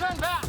turn back!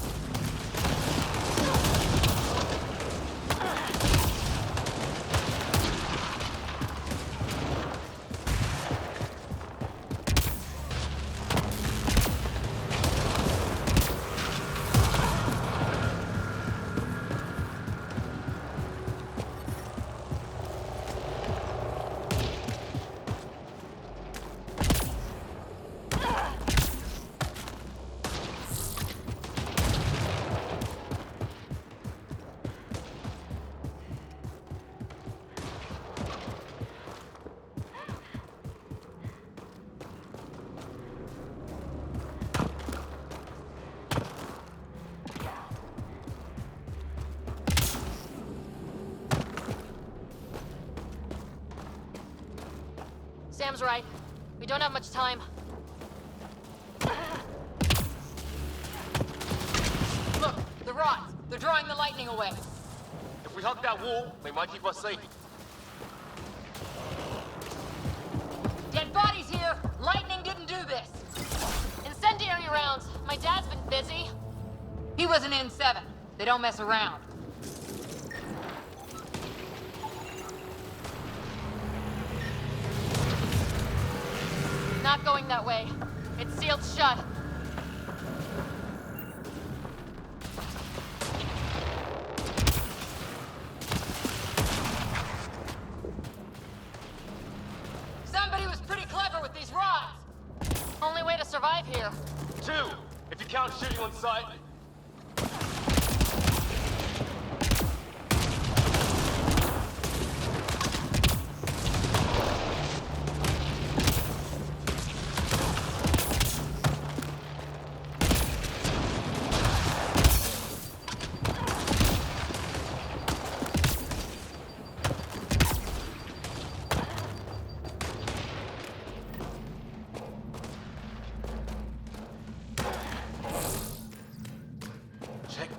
Sam's right. We don't have much time. Look, the rods. They're drawing the lightning away. If we hug that wall, they might keep us safe. Dead bodies here! Lightning didn't do this! Incendiary rounds. My dad's been busy. He was an N7. They don't mess around. Not going that way. It's sealed shut. Somebody was pretty clever with these rods. Only way to survive here. 2, if you count shooting on sight.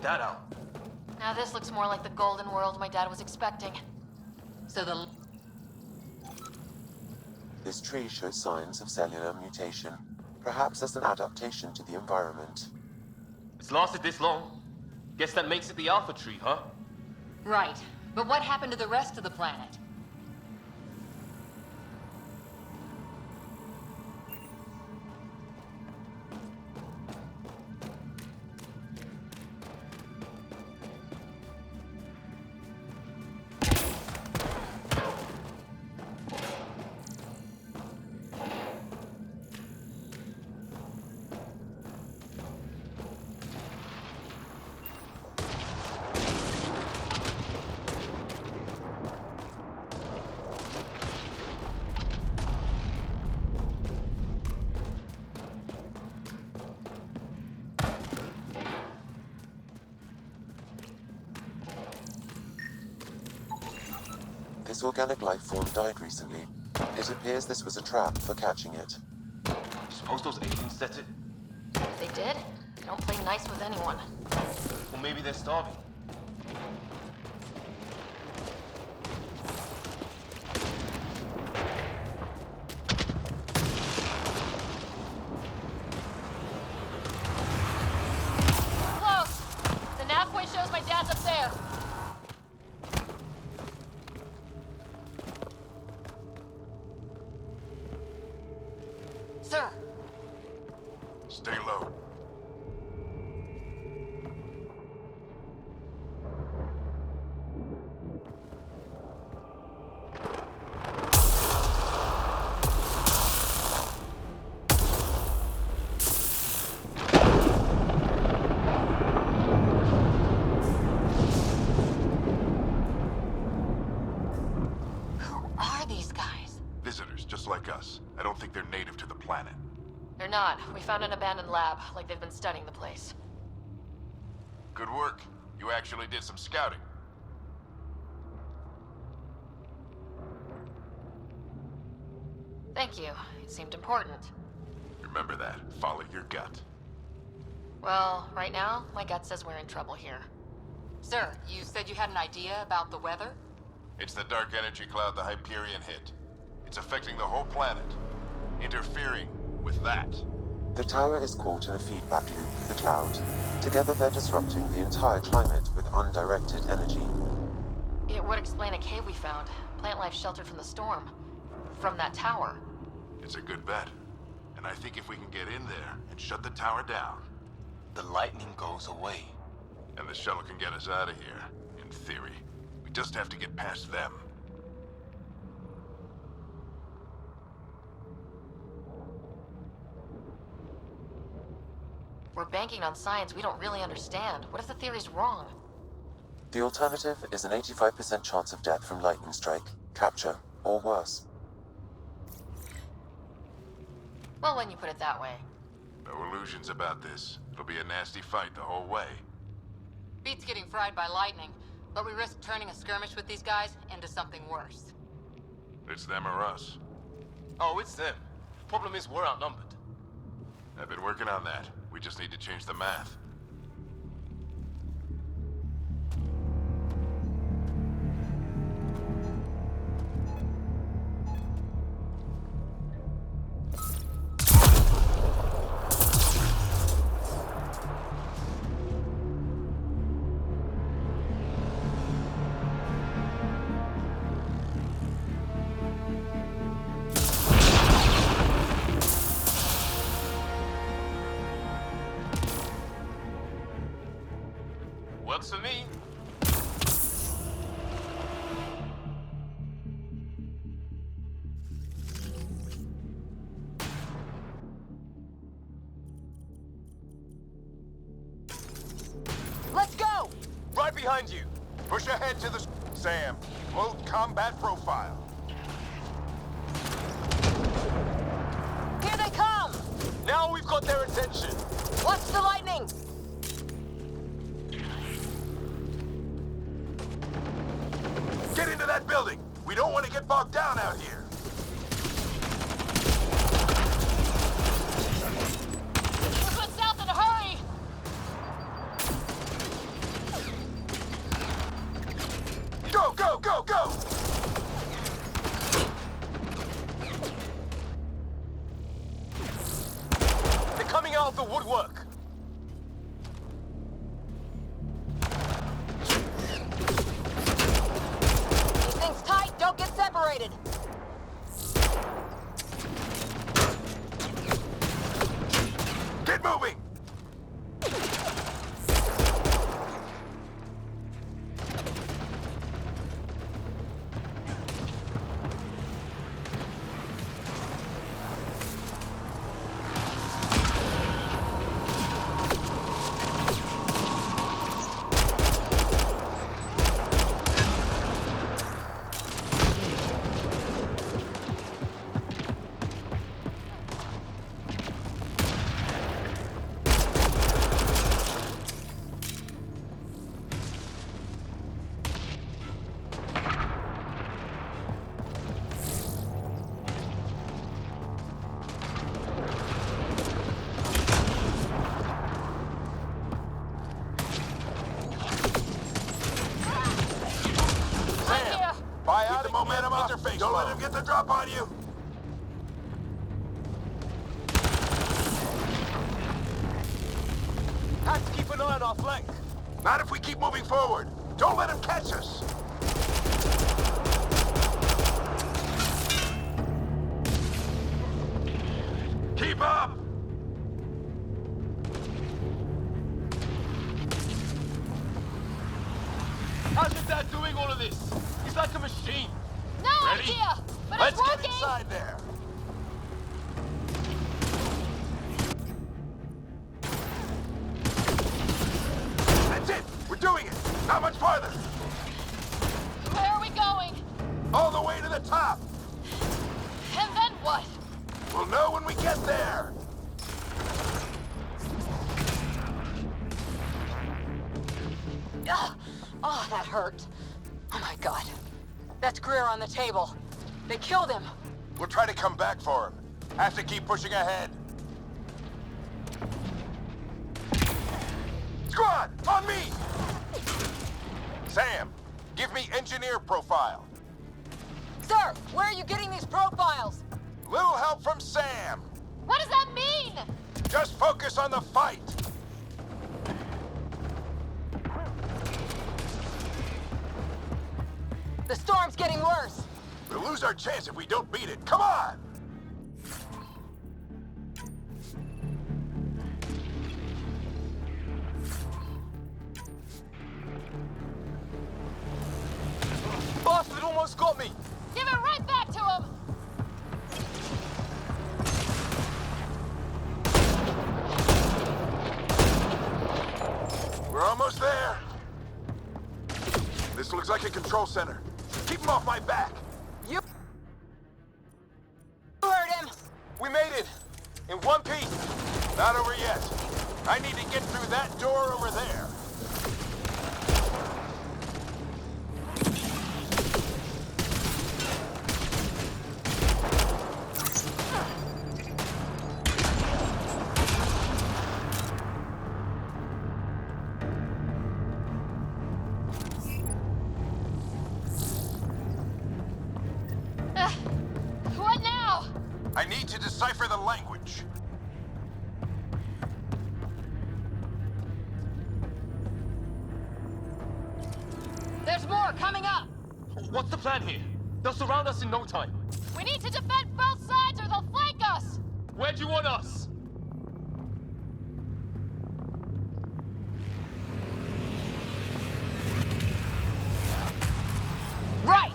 That out. Now this looks more like the golden world my dad was expecting. So the... This tree shows signs of cellular mutation, perhaps as an adaptation to the environment. It's lasted this long. Guess that makes it the Alpha tree, huh? Right. But what happened to the rest of the planet? This organic life form died recently. It appears this was a trap for catching it. Suppose those aliens set it? They did? They don't play nice with anyone. Or maybe they're starving. Close! The navway shows my dad's up there. Sir. Stay low. Who are these guys? Visitors, just like us. I don't think they're native to the planet. They're not. We found an abandoned lab, like they've been studying the place. Good work. You actually did some scouting. Thank you. It seemed important. Remember that. Follow your gut. Well, right now, my gut says we're in trouble here. Sir, you said you had an idea about the weather? It's the dark energy cloud the Hyperion hit. It's affecting the whole planet. Interfering with that. The tower is caught in a feedback loop with the cloud. Together they're disrupting the entire climate with undirected energy. It would explain a cave we found. Plant life sheltered from the storm. From that tower. It's a good bet. And I think if we can get in there and shut the tower down, The lightning goes away. and the shuttle can get us out of here, in theory. We just have to get past them. We're banking on science we don't really understand. What if the theory's wrong? The alternative is an 85% chance of death from lightning strike, capture, or worse. Well, when you put it that way. No illusions about this. It'll be a nasty fight the whole way. Beats getting fried by lightning, but we risk turning a skirmish with these guys into something worse. It's them or us. Oh, it's them. Problem is, we're outnumbered. I've been working on that. We just need to change the math. Works for me. Let's go! Right behind you. Push ahead to the... Sam, load combat profile. Here they come! Now we've got their attention. Watch the lightning! Get into that building! We don't want to get bogged down out here! Let's go south in a hurry! Go, go, go, go! They're coming out of the woodwork. These things tight, don't get separated! Get moving! Buy out the momentum off. Don't let him get the drop on you. Have to keep an eye on our flank. Not if we keep moving forward. Don't let him catch us. Keep up! How's your dad doing all of this? He's like a machine. No Ready? idea! But Let's it's get working! inside there. That's it. We're doing it. Not much farther. Where are we going? All the way to the top. And then what? We'll know when we get there. Ugh. Oh, that hurt. Oh my god. That's Greer on the table. They killed him. We'll try to come back for him. Have to keep pushing ahead. Squad, on me! Sam, give me engineer profile. Sir, where are you getting these profiles? Little help from Sam. What does that mean? Just focus on the fight! The storm's getting worse. We'll lose our chance if we don't beat it. Come on! Bastard almost got me! Give it right back to him! We're almost there. This looks like a control center. Keep him off my back. You heard him! We made it! In one piece! Not over yet. I need to get through that door over there. What now? I need to decipher the language. There's more coming up! What's the plan here? They'll surround us in no time. We need to defend both sides or they'll flank us! Where do you want us? Right!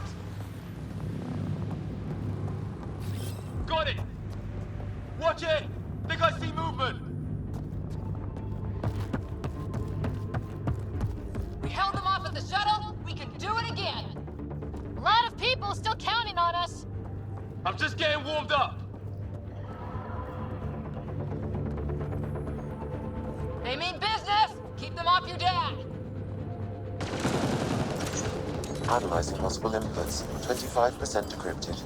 Got it! Watch it! Think I see movement! We held them off at the shuttle, we can do it again! A lot of people still counting on us! I'm just getting warmed up! They mean business! Keep them off your dad! Analyzing possible inputs. 25% decrypted.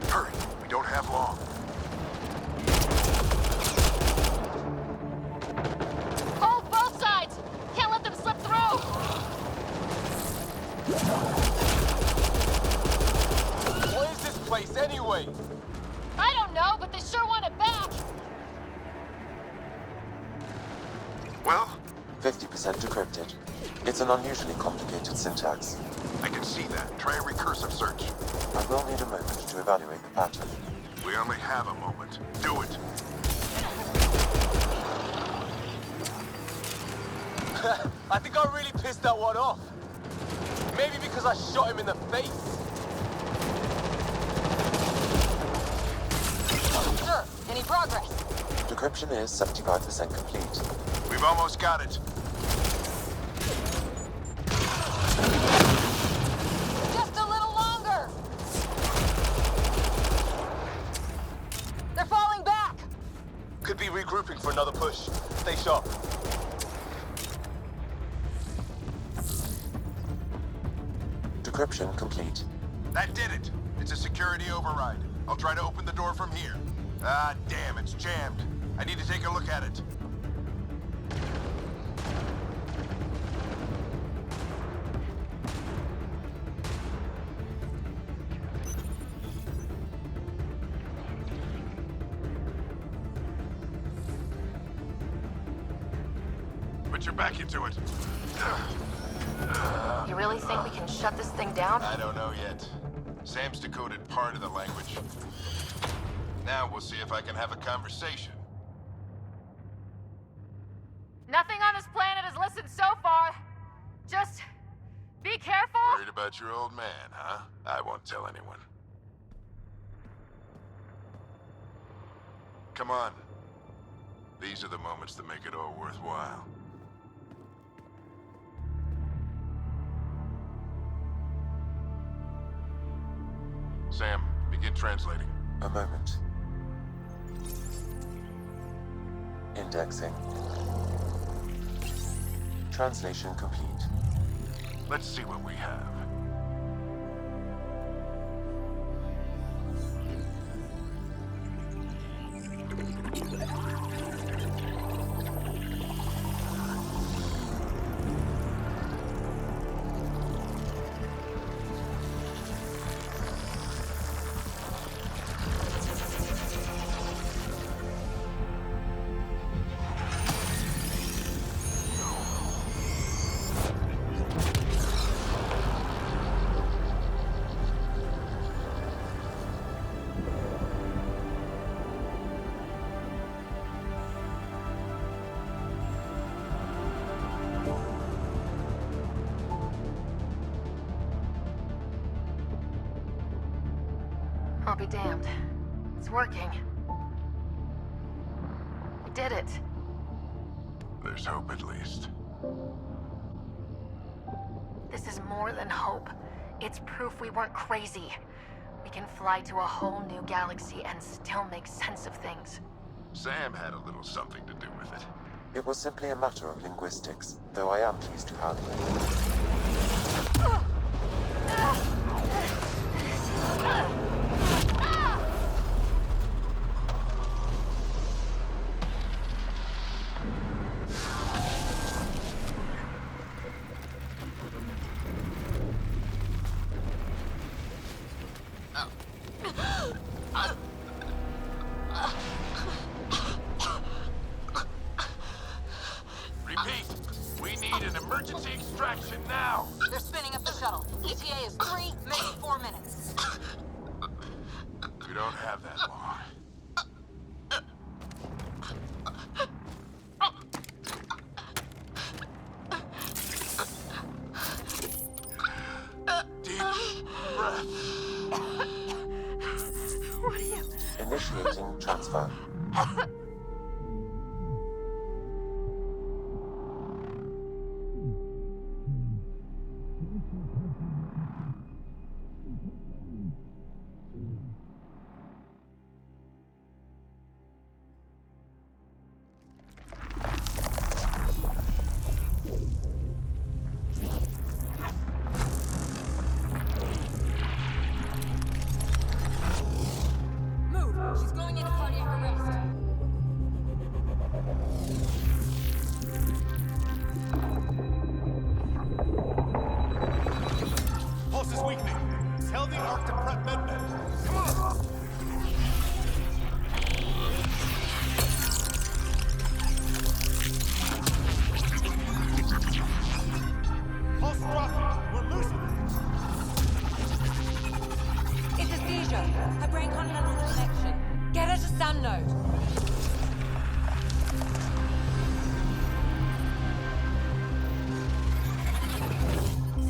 Hurry, we don't have long. Hold both sides! Can't let them slip through! What is this place anyway? I don't know, but they sure want it back! Well, 50% decrypted. It's an unusually complicated syntax. I can see that. Try a recursive search. I will need a moment to evaluate the pattern. We only have a moment. Do it. I think I really pissed that one off. Maybe because I shot him in the face. Sure, any progress? Decryption is 75% complete. We've almost got it. Just a little longer! They're falling back! Could be regrouping for another push. Stay sharp. Decryption complete. That did it. It's a security override. I'll try to open the door from here. Ah, damn, it's jammed. I need to take a look at it. Put your back into it. You really think we can shut this thing down? I don't know yet. Sam's decoded part of the language. Now we'll see if I can have a conversation. Nothing on this planet has listened so far. Just be careful. Worried about your old man, huh? I won't tell anyone. Come on. These are the moments that make it all worthwhile. Sam, begin translating. A moment. Indexing. Translation complete. Let's see what we have. I'll be damned. It's working. We did it. There's hope at least. This is more than hope. It's proof we weren't crazy. We can fly to a whole new galaxy and still make sense of things. Sam had a little something to do with it. It was simply a matter of linguistics, though I am pleased to have it. Repeat, we need an emergency extraction now. They're spinning up the shuttle. ETA is 3, maybe 4 minutes. We don't have that long. Deep breath. What are you? Initiating transfer. Move! She's going into cardiac arrest. Pulse is weakening. Tell the Ark to prep medbay. Come on! Pulse dropping. We're losing it. It's a seizure. Her brain can't handle the connection. Get her to Sam node.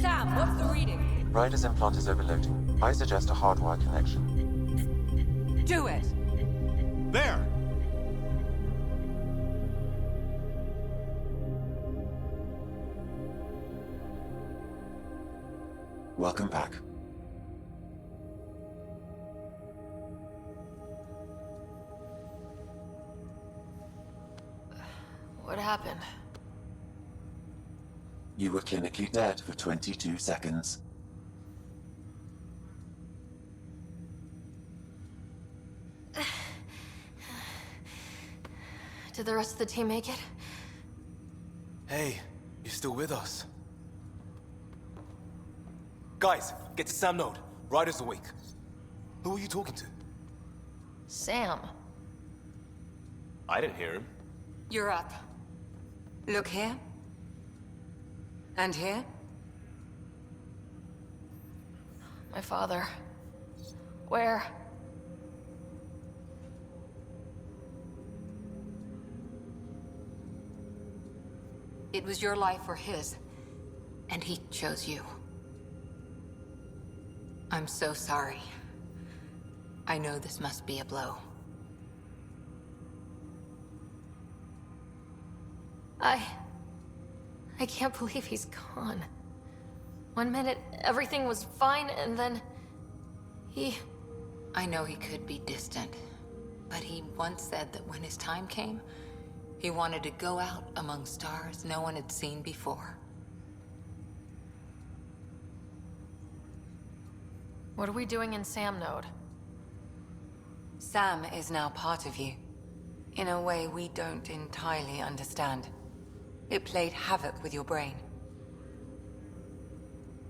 Sam, what's the reading? Ryder's implant is overloading. I suggest a hardwire connection. Do it. There! Welcome back. What happened? You were clinically dead for 22 seconds. Did the rest of the team make it? Hey, you're still with us. Guys, get to Sam node. Ryder's awake. Who are you talking to? Sam. I didn't hear him. You're up. Look here. And here. My father. Where? It was your life or his, and he chose you. I'm so sorry. I know this must be a blow. I can't believe he's gone. 1 minute, everything was fine, and then... I know he could be distant, but he once said that when his time came, he wanted to go out among stars no one had seen before. What are we doing in Sam node? Sam is now part of you, in a way we don't entirely understand. It played havoc with your brain.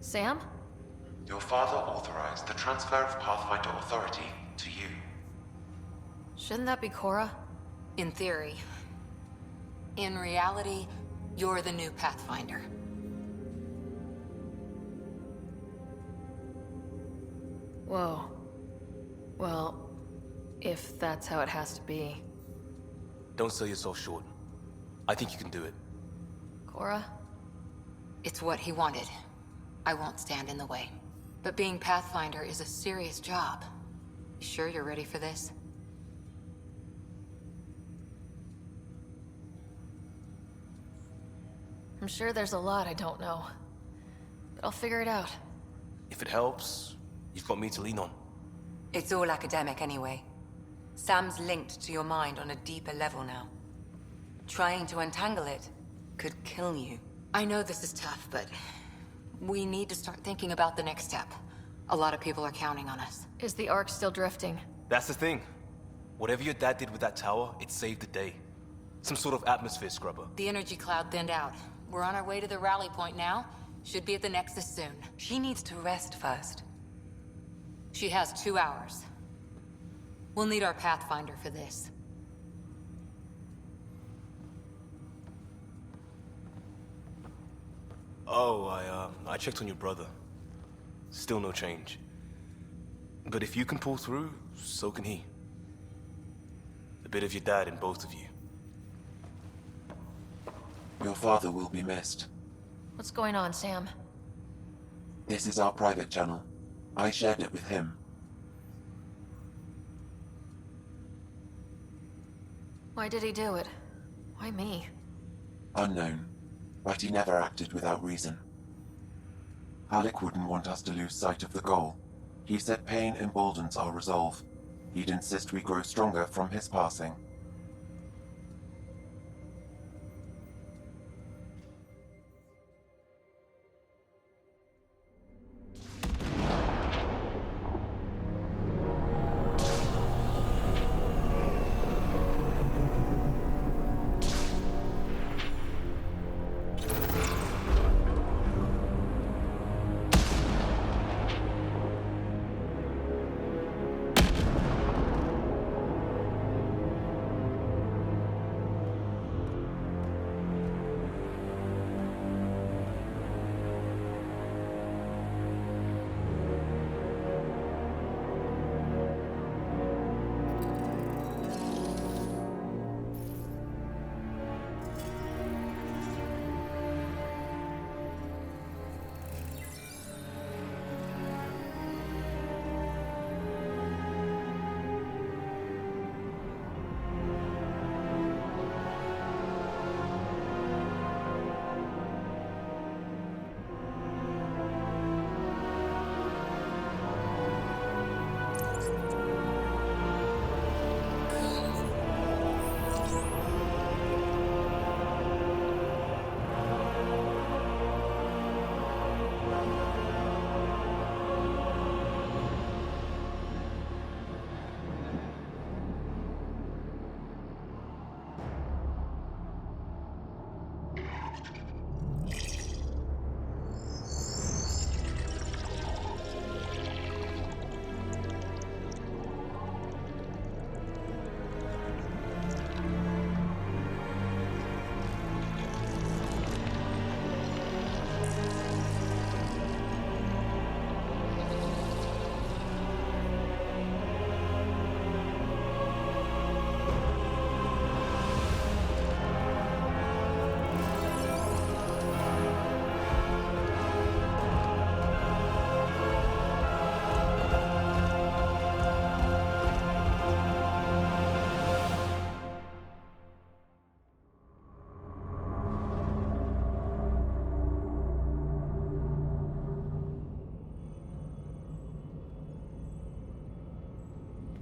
Sam? Your father authorized the transfer of Pathfinder authority to you. Shouldn't that be Cora? In theory. In reality, you're the new Pathfinder. Whoa. Well, if that's how it has to be. Don't sell yourself short. I think you can do it. Cora? It's what he wanted. I won't stand in the way. But being Pathfinder is a serious job. You sure you're ready for this? I'm sure there's a lot I don't know. But I'll figure it out. If it helps, you've got me to lean on. It's all academic anyway. Sam's linked to your mind on a deeper level now. Trying to untangle it could kill you. I know this is tough, but we need to start thinking about the next step. A lot of people are counting on us. Is the Ark still drifting? That's the thing. Whatever your dad did with that tower, it saved the day. Some sort of atmosphere scrubber. The energy cloud thinned out. We're on our way to the rally point now. Should be at the Nexus soon. She needs to rest first. She has 2 hours. We'll need our Pathfinder for this. Oh, I checked on your brother. Still no change. But if you can pull through, so can he. A bit of your dad in both of you. Your father will be missed. What's going on, Sam? This is our private channel. I shared it with him. Why did he do it? Why me? Unknown, but he never acted without reason. Alec wouldn't want us to lose sight of the goal. He said pain emboldens our resolve. He'd insist we grow stronger from his passing.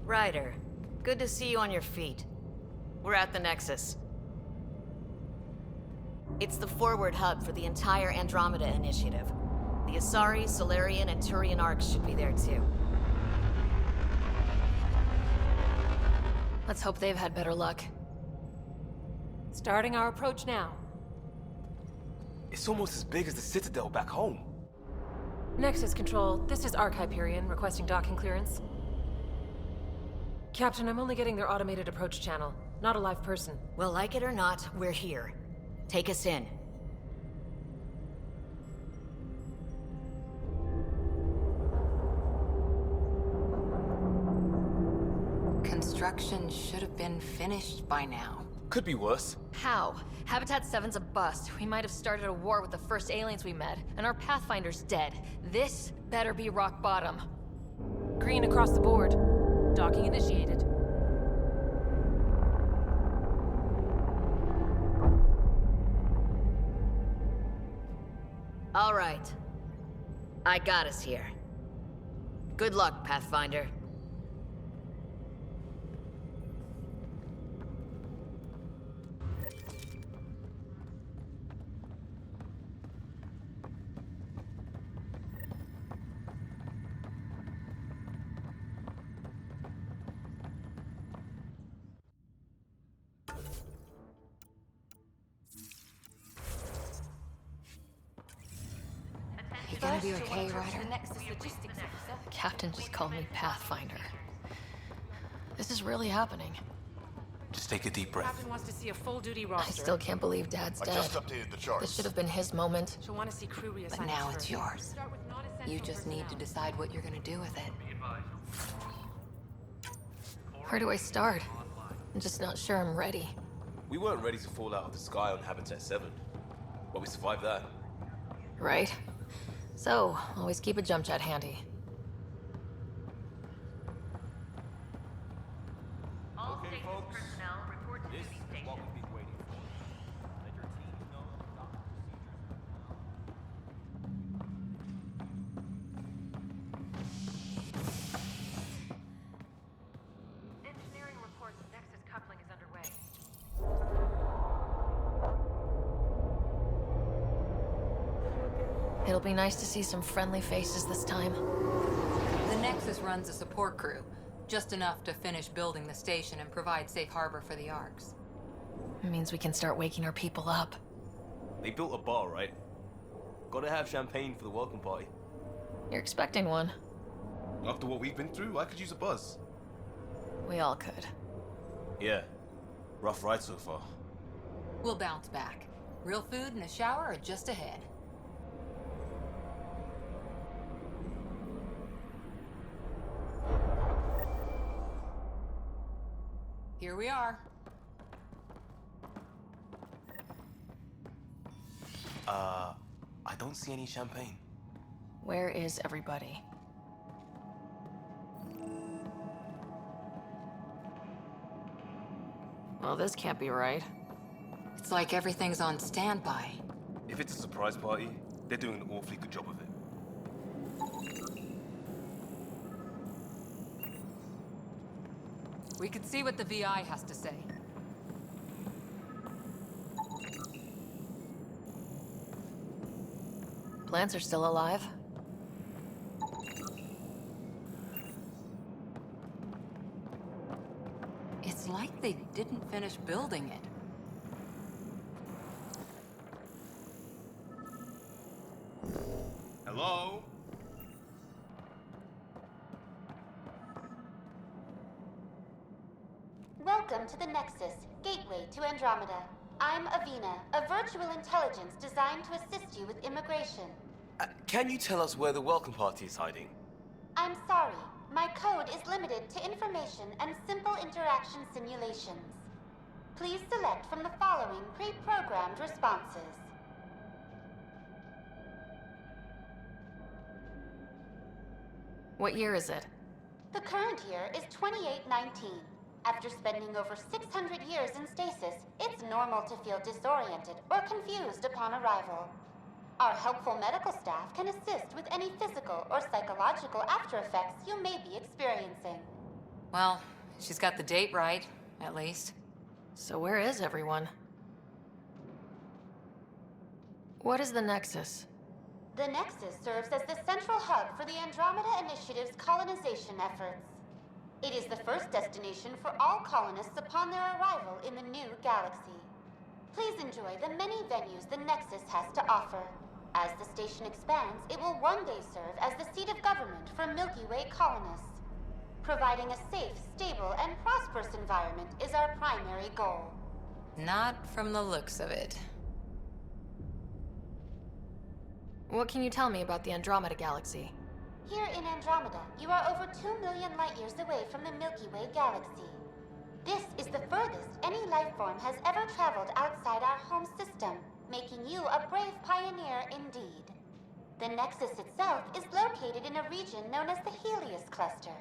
Ryder, good to see you on your feet. We're at the Nexus. It's the forward hub for the entire Andromeda initiative. The Asari, Solarian, and Turian arcs should be there too. Let's hope they've had better luck. Starting our approach now. It's almost as big as the Citadel back home. Nexus Control, this is Arc Hyperion requesting docking clearance. Captain, I'm only getting their automated approach channel, not a live person. Well, like it or not, we're here. Take us in. Construction should have been finished by now. Could be worse. How? Habitat 7's a bust. We might have started a war with the first aliens we met, and our Pathfinder's dead. This better be rock bottom. Green across the board. Docking initiated. All right. I got us here. Good luck, Pathfinder. You gonna be okay, Ryder? The captain just called me Pathfinder. This is really happening. Just take a deep breath. Captain wants to see a full-duty I roster. still can't believe Dad's I dead. just updated the charts. This should have been his moment. She'll want to see crew reassignments But now it's first. yours. Start with non-essential You just need to personnel. decide what you're gonna do with it. Where do I start? I'm just not sure I'm ready. We weren't ready to fall out of the sky on Habitat 7, but we survived that. Right? So, always keep a jump jet handy. Okay, folks. This is what we've been waiting for. Let your teams know doctor procedures. Engineering reports Nexus coupling is underway. It'll be nice to see some friendly faces this time. The Nexus runs a support crew, just enough to finish building the station and provide safe harbor for the Arks. It means we can start waking our people up. They built a bar, right? Gotta have champagne for the welcome party. You're expecting one. After what we've been through, I could use a buzz. We all could. Yeah. Rough ride so far. We'll bounce back. Real food and a shower are just ahead. Here we are. I don't see any champagne. Where is everybody? Well, this can't be right. It's like everything's on standby. If it's a surprise party, they're doing an awfully good job of it. We could see what the VI has to say. Plants are still alive? It's like they didn't finish building it. Hello? Welcome to the Nexus, gateway to Andromeda. I'm Avina, a virtual intelligence designed to assist you with immigration. Can you tell us where the welcome party is hiding? I'm sorry, my code is limited to information and simple interaction simulations. Please select from the following pre-programmed responses. What year is it? The current year is 2819. After spending over 600 years in stasis, it's normal to feel disoriented or confused upon arrival. Our helpful medical staff can assist with any physical or psychological after effects you may be experiencing. Well, she's got the date right, at least. So where is everyone? What is the Nexus? The Nexus serves as the central hub for the Andromeda Initiative's colonization efforts. It is the first destination for all colonists upon their arrival in the new galaxy. Please enjoy the many venues the Nexus has to offer. As the station expands, it will one day serve as the seat of government for Milky Way colonists. Providing a safe, stable, and prosperous environment is our primary goal. Not from the looks of it. What can you tell me about the Andromeda Galaxy? Here in Andromeda, you are over 2 million light-years away from the Milky Way galaxy. This is the furthest any life form has ever traveled outside our home system, making you a brave pioneer indeed. The Nexus itself is located in a region known as the Helios Cluster.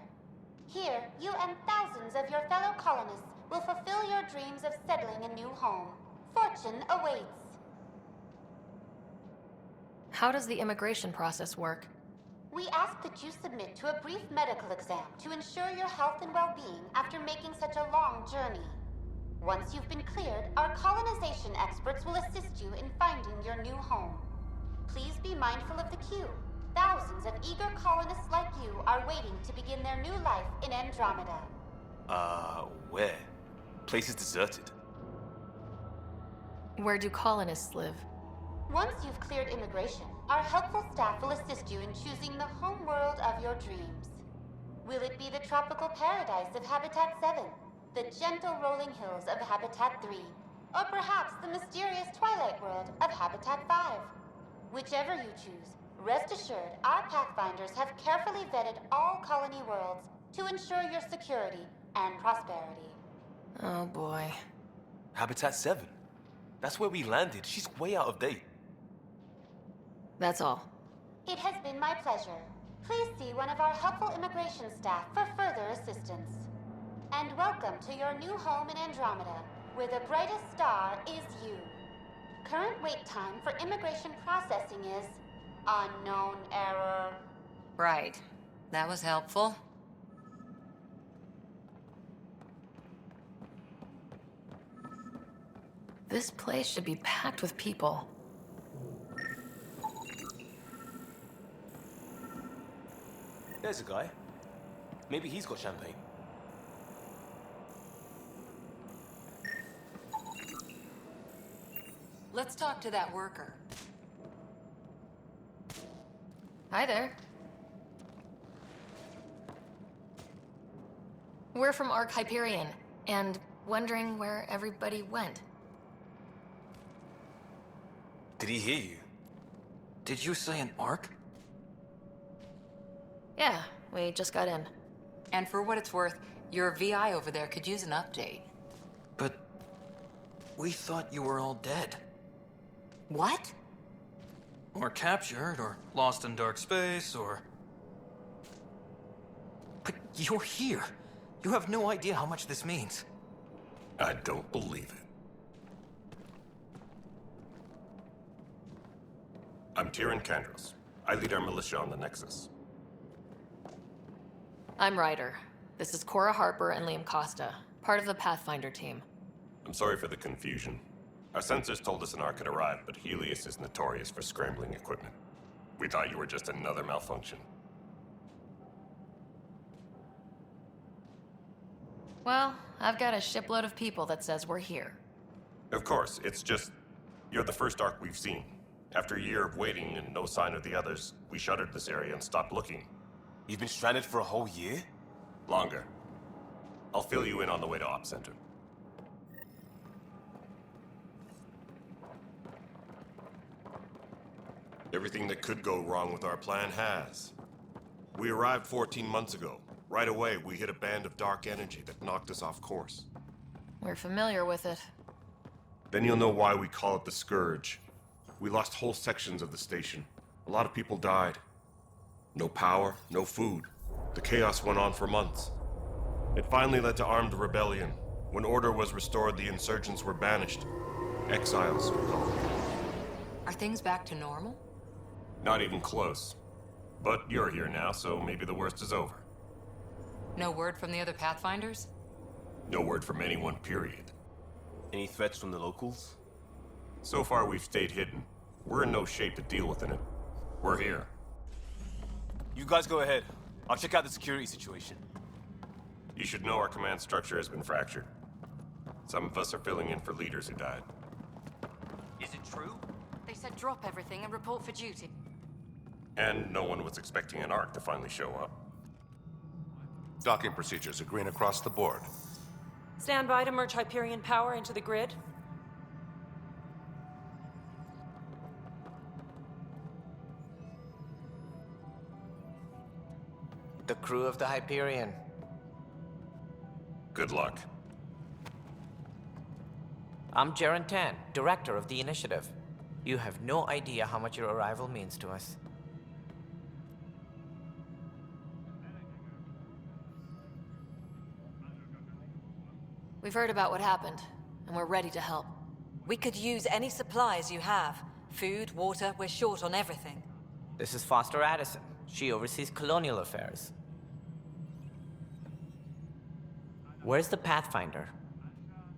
Here, you and thousands of your fellow colonists will fulfill your dreams of settling a new home. Fortune awaits. How does the immigration process work? We ask that you submit to a brief medical exam to ensure your health and well-being after making such a long journey. Once you've been cleared, our colonization experts will assist you in finding your new home. Please be mindful of the queue. Thousands of eager colonists like you are waiting to begin their new life in Andromeda. Where? Place is deserted. Where do colonists live? Once you've cleared immigration, our helpful staff will assist you in choosing the home world of your dreams. Will it be the tropical paradise of Habitat 7, the gentle rolling hills of Habitat 3, or perhaps the mysterious twilight world of Habitat 5? Whichever you choose, rest assured our Pathfinders have carefully vetted all colony worlds to ensure your security and prosperity. Oh boy. Habitat 7. That's where we landed. She's way out of date. That's all. It has been my pleasure. Please see one of our helpful immigration staff for further assistance. And welcome to your new home in Andromeda, where the brightest star is you. Current wait time for immigration processing is unknown error. Right. That was helpful. This place should be packed with people. There's a guy. Maybe he's got champagne. Let's talk to that worker. Hi there. We're from Ark Hyperion, and wondering where everybody went. Did he hear you? Did you say an arc? Yeah, we just got in. And for what it's worth, your VI over there could use an update. But we thought you were all dead. What? Or captured, or lost in dark space, or... But you're here. You have no idea how much this means. I don't believe it. I'm Tyrion Kandros. I lead our militia on the Nexus. I'm Ryder. This is Cora Harper and Liam Costa, part of the Pathfinder team. I'm sorry for the confusion. Our sensors told us an Ark had arrived, but Helios is notorious for scrambling equipment. We thought you were just another malfunction. Well, I've got a shipload of people that says we're here. Of course, it's just... you're the first Ark we've seen. After a year of waiting and no sign of the others, we shuttered this area and stopped looking. You've been stranded for a whole year? Longer. I'll fill you in on the way to Op Center. Everything that could go wrong with our plan has. We arrived 14 months ago. Right away, we hit a band of dark energy that knocked us off course. We're familiar with it. Then you'll know why we call it the Scourge. We lost whole sections of the station. A lot of people died. No power, no food. The chaos went on for months. It finally led to armed rebellion. When order was restored, the insurgents were banished. Exiles were called. Are things back to normal? Not even close. But you're here now, so maybe the worst is over. No word from the other Pathfinders? No word from anyone, period. Any threats from the locals? So far, we've stayed hidden. We're in no shape to deal with it. We're here. You guys go ahead. I'll check out the security situation. You should know our command structure has been fractured. Some of us are filling in for leaders who died. Is it true? They said drop everything and report for duty. And no one was expecting an Ark to finally show up. Docking procedures are green across the board. Stand by to merge Hyperion power into the grid. The crew of the Hyperion. Good luck. I'm Jaren Tan, director of the initiative. You have no idea how much your arrival means to us. We've heard about what happened, and we're ready to help. We could use any supplies you have. Food, water, we're short on everything. This is Foster Addison. She oversees colonial affairs. Where's the Pathfinder?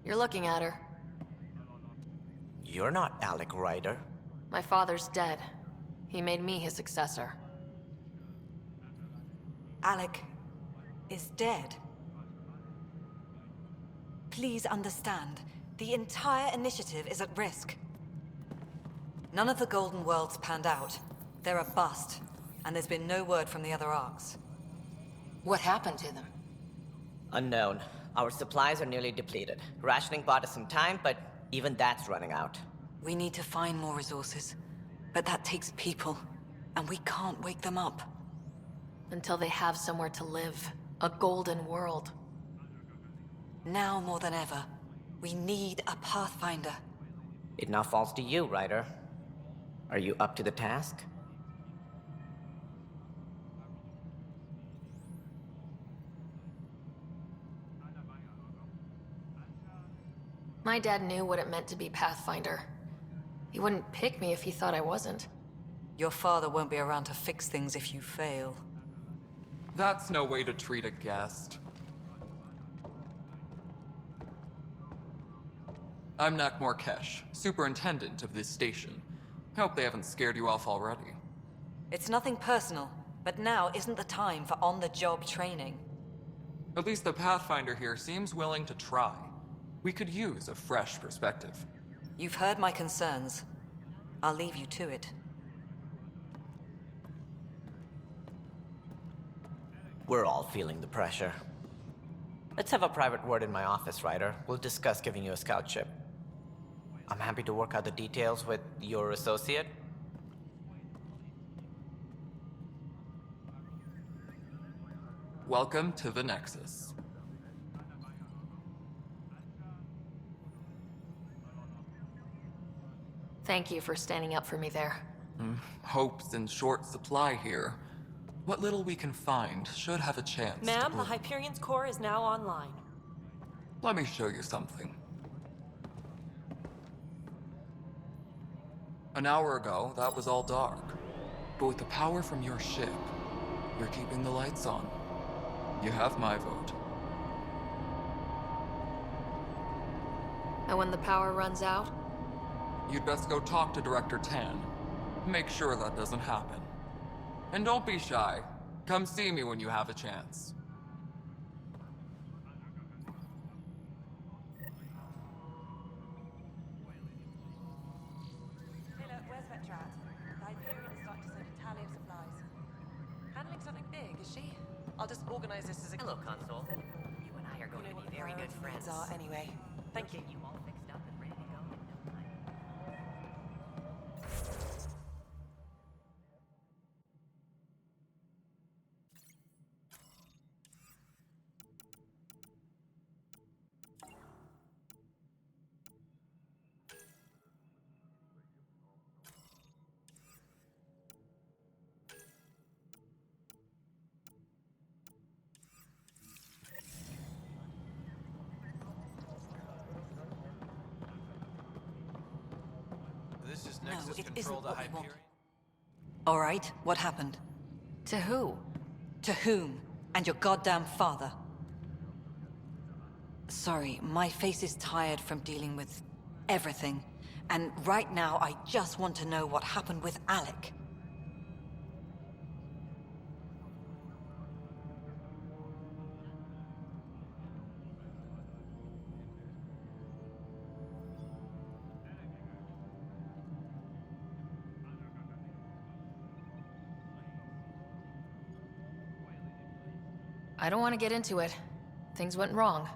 You're looking at her. You're not Alec Ryder. My father's dead. He made me his successor. Alec is dead. Please understand, the entire initiative is at risk. None of the Golden Worlds panned out. They're a bust, and there's been no word from the other arcs. What happened to them? Unknown. Our supplies are nearly depleted. Rationing bought us some time, but even that's running out. We need to find more resources, but that takes people, and we can't wake them up. Until they have somewhere to live. A golden world. Now more than ever, we need a Pathfinder. It now falls to you, Ryder. Are you up to the task? My dad knew what it meant to be Pathfinder. He wouldn't pick me if he thought I wasn't. Your father won't be around to fix things if you fail. That's no way to treat a guest. I'm Nakmor Kesh, superintendent of this station. Hope they haven't scared you off already. It's nothing personal, but now isn't the time for on-the-job training. At least the Pathfinder here seems willing to try. We could use a fresh perspective. You've heard my concerns. I'll leave you to it. We're all feeling the pressure. Let's have a private word in my office, Ryder. We'll discuss giving you a scout ship. I'm happy to work out the details with your associate. Welcome to the Nexus. Thank you for standing up for me there. Hope's in short supply here. What little we can find should have a chance. Ma'am, the Hyperion's core is now online. Let me show you something. An hour ago, that was all dark. But with the power from your ship, you're keeping the lights on. You have my vote. And when the power runs out? You'd best go talk to Director Tan. Make sure that doesn't happen. And don't be shy. Come see me when you have a chance. Hey look, where's Vetrat? The Hyperion is starting to send a tally of supplies. Handling something big, is she? I'll just organize this as a... Hello, Console. You and I are going to be very good friends. Are anyway. Thank you. You all fixed up and ready to go in no time. This is No, Nexus it Control isn't to what we Hyperion. want. All right, what happened? To who? To whom? And your goddamn father. Sorry, my face is tired from dealing with everything. And right now, I just want to know what happened with Alec. I don't want to get into it. Things went wrong.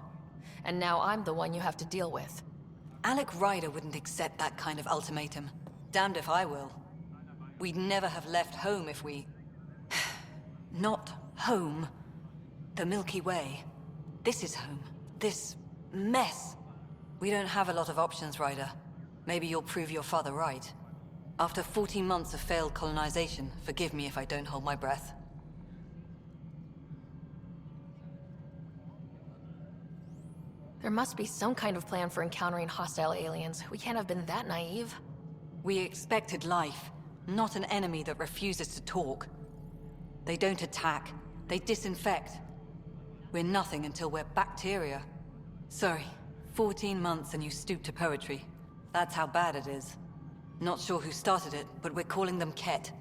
And now I'm the one you have to deal with. Alec Ryder wouldn't accept that kind of ultimatum. Damned if I will. We'd never have left home if we... Not home. The Milky Way. This is home. This mess. We don't have a lot of options, Ryder. Maybe you'll prove your father right. After 14 months of failed colonization, forgive me if I don't hold my breath. There must be some kind of plan for encountering hostile aliens. We can't have been that naive. We expected life, not an enemy that refuses to talk. They don't attack, they disinfect. We're nothing until we're bacteria. Sorry, 14 months and you stoop to poetry. That's how bad it is. Not sure who started it, but we're calling them Ket.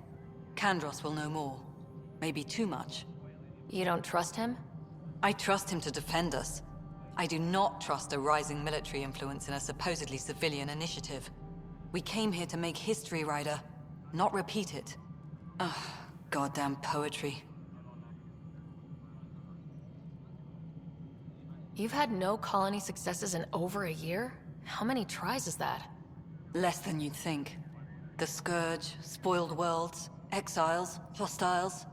Kandros will know more. Maybe too much. You don't trust him? I trust him to defend us. I do not trust a rising military influence in a supposedly civilian initiative. We came here to make history, Ryder, not repeat it. Ugh, goddamn poetry. You've had no colony successes in over a year? How many tries is that? Less than you'd think. The Scourge, spoiled worlds, exiles, hostiles.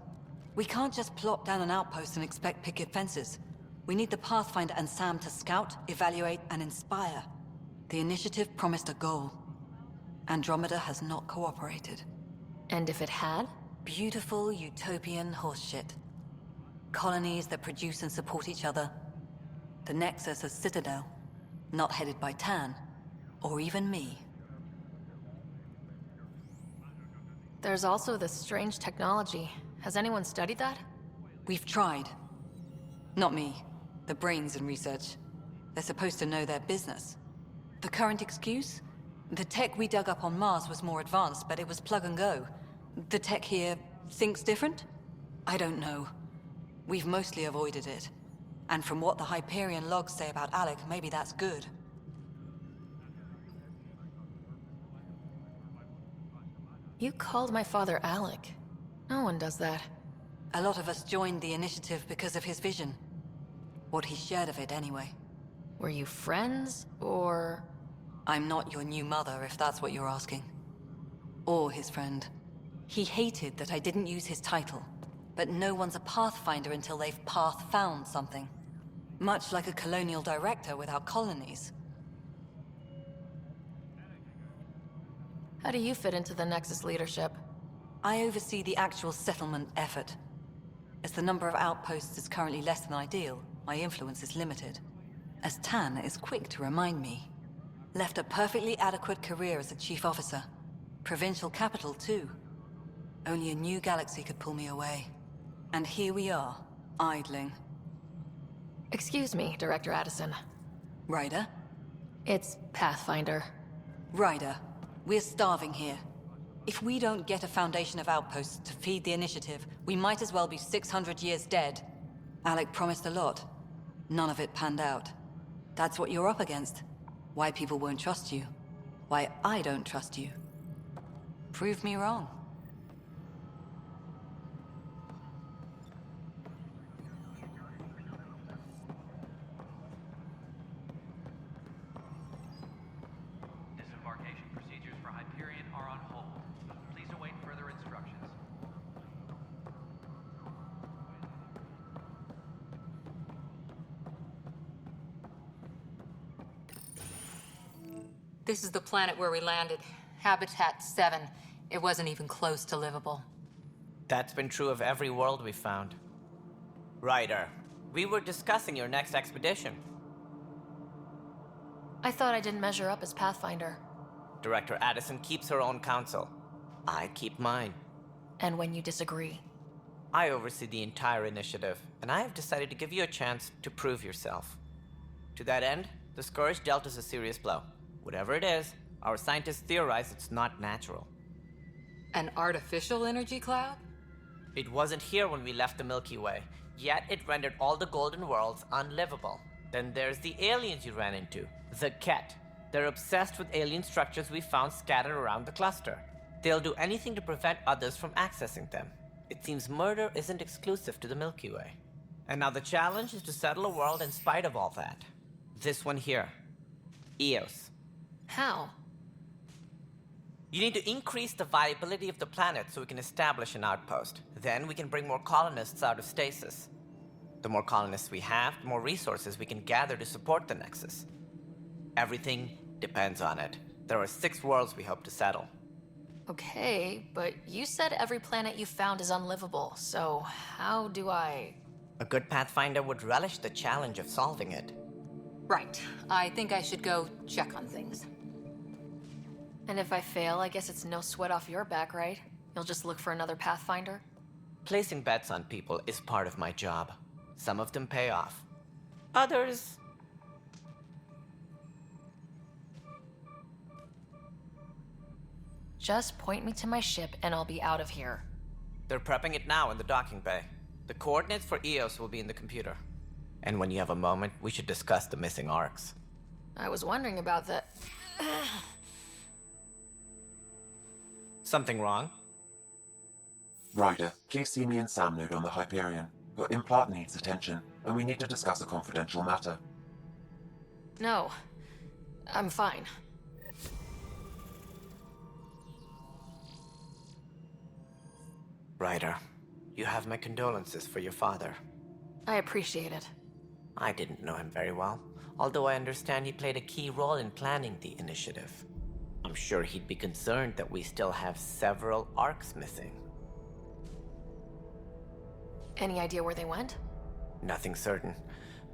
We can't just plop down an outpost and expect picket fences. We need the Pathfinder and Sam to scout, evaluate, and inspire. The initiative promised a goal. Andromeda has not cooperated. And if it had? Beautiful utopian horseshit. Colonies that produce and support each other. The Nexus a citadel, not headed by Tan, or even me. There's also this strange technology. Has anyone studied that? We've tried. Not me. The brains in research. They're supposed to know their business. The current excuse? The tech we dug up on Mars was more advanced, but it was plug and go. The tech here thinks different? I don't know. We've mostly avoided it. And from what the Hyperion logs say about Alec, maybe that's good. You called my father Alec. No one does that. A lot of us joined the initiative because of his vision. What he shared of it, anyway. Were you friends, or...? I'm not your new mother, if that's what you're asking. Or his friend. He hated that I didn't use his title. But no one's a Pathfinder until they've path-found something. Much like a colonial director without colonies. How do you fit into the Nexus leadership? I oversee the actual settlement effort. As the number of outposts is currently less than ideal, my influence is limited. As Tan is quick to remind me. Left a perfectly adequate career as a chief officer. Provincial capital, too. Only a new galaxy could pull me away. And here we are, idling. Excuse me, Director Addison. Ryder? It's Pathfinder. Ryder, we're starving here. If we don't get a foundation of outposts to feed the initiative, we might as well be 600 years dead. Alec promised a lot. None of it panned out. That's what you're up against. Why people won't trust you. Why I don't trust you. Prove me wrong. Disembarkation procedures for Hyperion are on hold. Please await further instructions. This is the planet where we landed. Habitat 7. It wasn't even close to livable. That's been true of every world we've found. Ryder, we were discussing your next expedition. I thought I didn't measure up as Pathfinder. Director Addison keeps her own counsel. I keep mine. And when you disagree? I oversee the entire initiative, and I have decided to give you a chance to prove yourself. To that end, the Scourge dealt us a serious blow. Whatever it is, our scientists theorize it's not natural. An artificial energy cloud? It wasn't here when we left the Milky Way, yet it rendered all the golden worlds unlivable. Then there's the aliens you ran into, the Ket. They're obsessed with alien structures we found scattered around the cluster. They'll do anything to prevent others from accessing them. It seems murder isn't exclusive to the Milky Way. And now the challenge is to settle a world in spite of all that. This one here. Eos. How? You need to increase the viability of the planet so we can establish an outpost. Then we can bring more colonists out of stasis. The more colonists we have, the more resources we can gather to support the Nexus. Everything depends on it. There are 6 worlds we hope to settle. Okay, but you said every planet you found is unlivable, so how do I... A good Pathfinder would relish the challenge of solving it. Right. I think I should go check on things. And if I fail, I guess it's no sweat off your back, right? You'll just look for another Pathfinder? Placing bets on people is part of my job. Some of them pay off. Others... Just point me to my ship and I'll be out of here. They're prepping it now in the docking bay. The coordinates for EOS will be in the computer. And when you have a moment, we should discuss the missing arcs. I was wondering about that. Something wrong? Ryder, please see me and Sam node on the Hyperion. Your implant needs attention, and we need to discuss a confidential matter. No. I'm fine. Ryder, you have my condolences for your father. I appreciate it. I didn't know him very well, although I understand he played a key role in planning the initiative. I'm sure he'd be concerned that we still have several arcs missing. Any idea where they went? Nothing certain,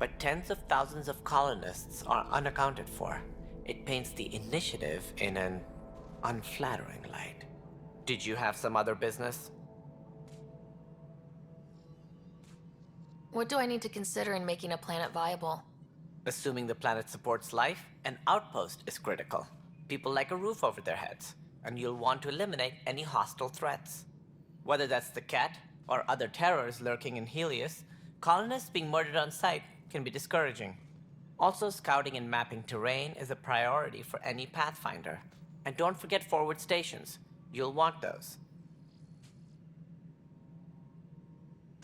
but tens of thousands of colonists are unaccounted for. It paints the initiative in an unflattering light. Did you have some other business? What do I need to consider in making a planet viable? Assuming the planet supports life, an outpost is critical. People like a roof over their heads, and you'll want to eliminate any hostile threats. Whether that's the cat or other terrors lurking in Helios, colonists being murdered on sight can be discouraging. Also, scouting and mapping terrain is a priority for any Pathfinder. And don't forget forward stations. You'll want those.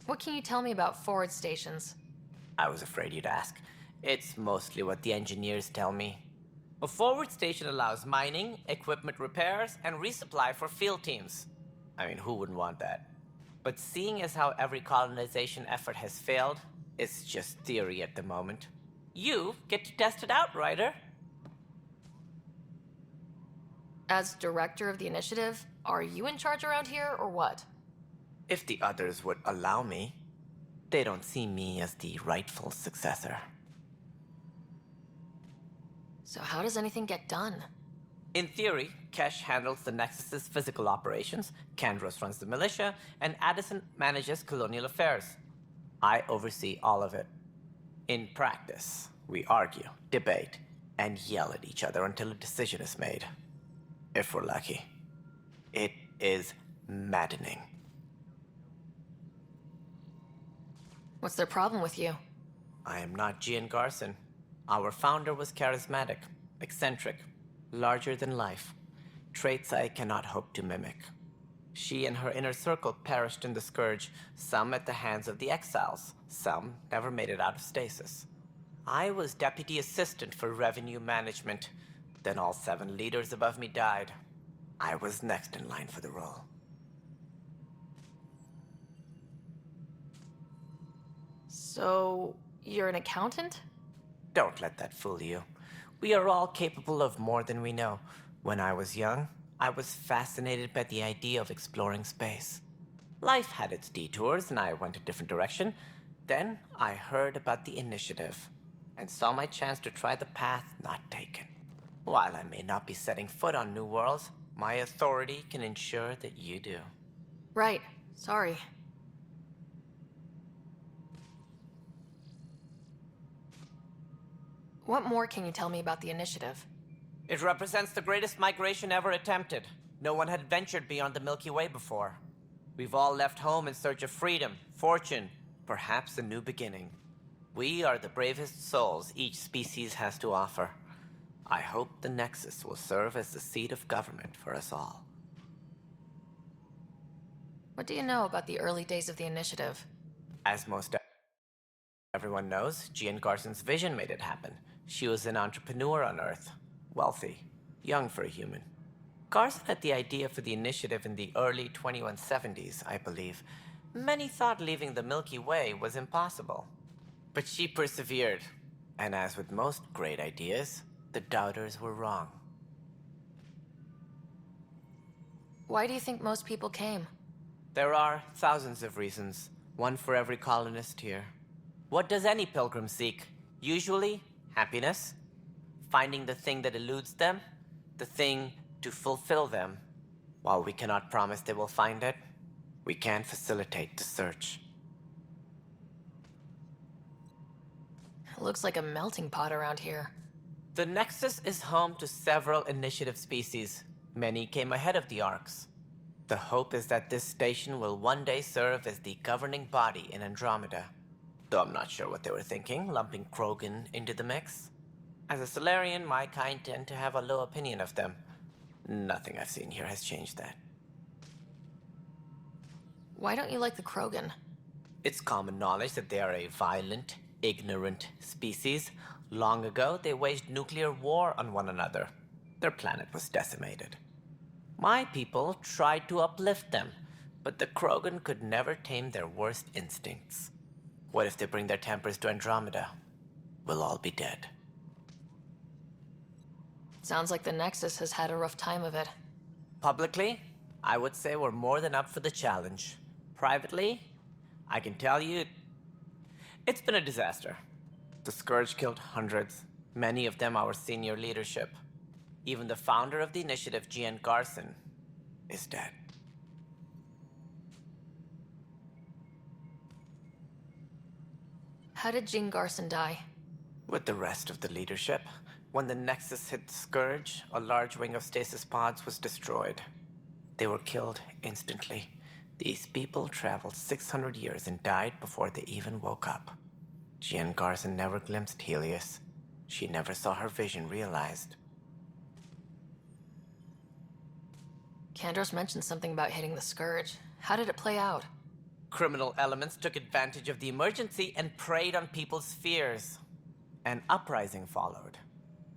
What can you tell me about forward stations? I was afraid you'd ask. It's mostly what the engineers tell me. A forward station allows mining, equipment repairs, and resupply for field teams. I mean, who wouldn't want that? But seeing as how every colonization effort has failed, it's just theory at the moment. You get to test it out, Ryder. As director of the initiative, are you in charge around here, or what? If the others would allow me, they don't see me as the rightful successor. So how does anything get done? In theory, Kesh handles the Nexus's physical operations, Kandros runs the militia, and Addison manages colonial affairs. I oversee all of it. In practice, we argue, debate, and yell at each other until a decision is made. If we're lucky. It is maddening. What's their problem with you? I am not Gian Garson. Our founder was charismatic, eccentric, larger than life. Traits I cannot hope to mimic. She and her inner circle perished in the Scourge, some at the hands of the Exiles, some never made it out of stasis. I was deputy assistant for revenue management. Then all 7 leaders above me died. I was next in line for the role. So, you're an accountant? Don't let that fool you. We are all capable of more than we know. When I was young, I was fascinated by the idea of exploring space. Life had its detours, and I went a different direction. Then I heard about the initiative, and saw my chance to try the path not taken. While I may not be setting foot on new worlds, my authority can ensure that you do. Right. Sorry. What more can you tell me about the initiative? It represents the greatest migration ever attempted. No one had ventured beyond the Milky Way before. We've all left home in search of freedom, fortune, perhaps a new beginning. We are the bravest souls each species has to offer. I hope the Nexus will serve as the seat of government for us all. What do you know about the early days of the initiative? As most everyone knows, Gian Garson's vision made it happen. She was an entrepreneur on Earth. Wealthy. Young for a human. Garson had the idea for the initiative in the early 2170s, I believe. Many thought leaving the Milky Way was impossible. But she persevered. And as with most great ideas, the doubters were wrong. Why do you think most people came? There are thousands of reasons, one for every colonist here. What does any pilgrim seek? Usually, Happiness? Finding the thing that eludes them? The thing to fulfill them? While we cannot promise they will find it, we can facilitate the search. It looks like a melting pot around here. The Nexus is home to several initiative species. Many came ahead of the Arks. The hope is that this station will one day serve as the governing body in Andromeda. Though I'm not sure what they were thinking, lumping Krogan into the mix. As a Solarian, my kind tend to have a low opinion of them. Nothing I've seen here has changed that. Why don't you like the Krogan? It's common knowledge that they are a violent, ignorant species. Long ago, they waged nuclear war on one another. Their planet was decimated. My people tried to uplift them, but the Krogan could never tame their worst instincts. What if they bring their tempers to Andromeda? We'll all be dead. Sounds like the Nexus has had a rough time of it. Publicly, I would say we're more than up for the challenge. Privately, I can tell you, it's been a disaster. The Scourge killed hundreds, many of them our senior leadership. Even the founder of the initiative, Gian Garson, is dead. How did Jean Garson die? With the rest of the leadership, when the Nexus hit the Scourge, a large wing of stasis pods was destroyed. They were killed instantly. These people traveled 600 years and died before they even woke up. Jean Garson never glimpsed Helios. She never saw her vision realized. Kandros mentioned something about hitting the Scourge. How did it play out? Criminal elements took advantage of the emergency and preyed on people's fears. An uprising followed.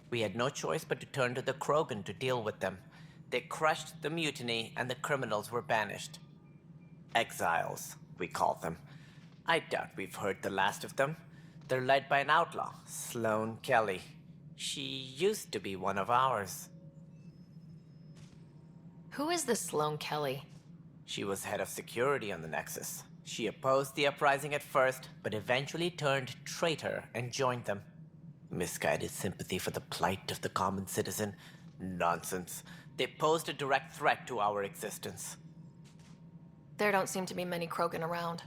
We had no choice but to turn to the Krogan to deal with them. They crushed the mutiny and the criminals were banished. Exiles, we call them. I doubt we've heard the last of them. They're led by an outlaw, Sloane Kelly. She used to be one of ours. Who is this Sloane Kelly? She was head of security on the Nexus. She opposed the uprising at first, but eventually turned traitor and joined them. Misguided sympathy for the plight of the common citizen? Nonsense. They posed a direct threat to our existence. There don't seem to be many Krogan around.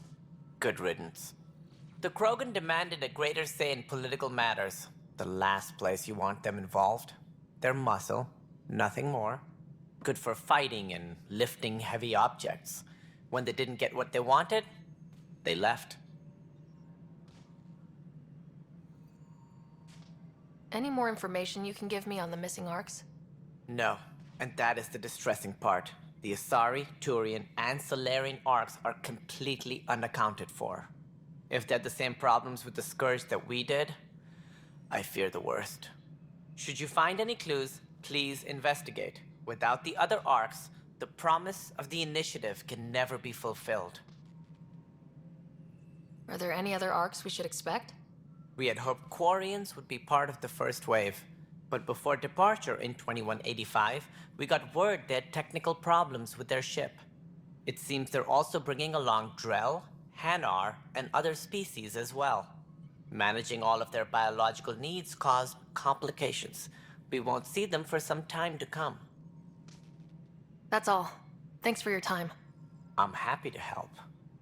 Good riddance. The Krogan demanded a greater say in political matters. The last place you want them involved. They're muscle, nothing more. Good for fighting and lifting heavy objects. When they didn't get what they wanted, they left. Any more information you can give me on the missing Arks? No, and that is the distressing part. The Asari, Turian, and Solarian Arks are completely unaccounted for. If they had the same problems with the Scourge that we did, I fear the worst. Should you find any clues, please investigate. Without the other Arks, the promise of the initiative can never be fulfilled. Are there any other Arks we should expect? We had hoped Quarians would be part of the first wave, but before departure in 2185, we got word they had technical problems with their ship. It seems they're also bringing along Drell, Hanar, and other species as well. Managing all of their biological needs caused complications. We won't see them for some time to come. That's all. Thanks for your time. I'm happy to help.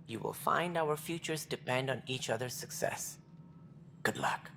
You will find our futures depend on each other's success. Good luck.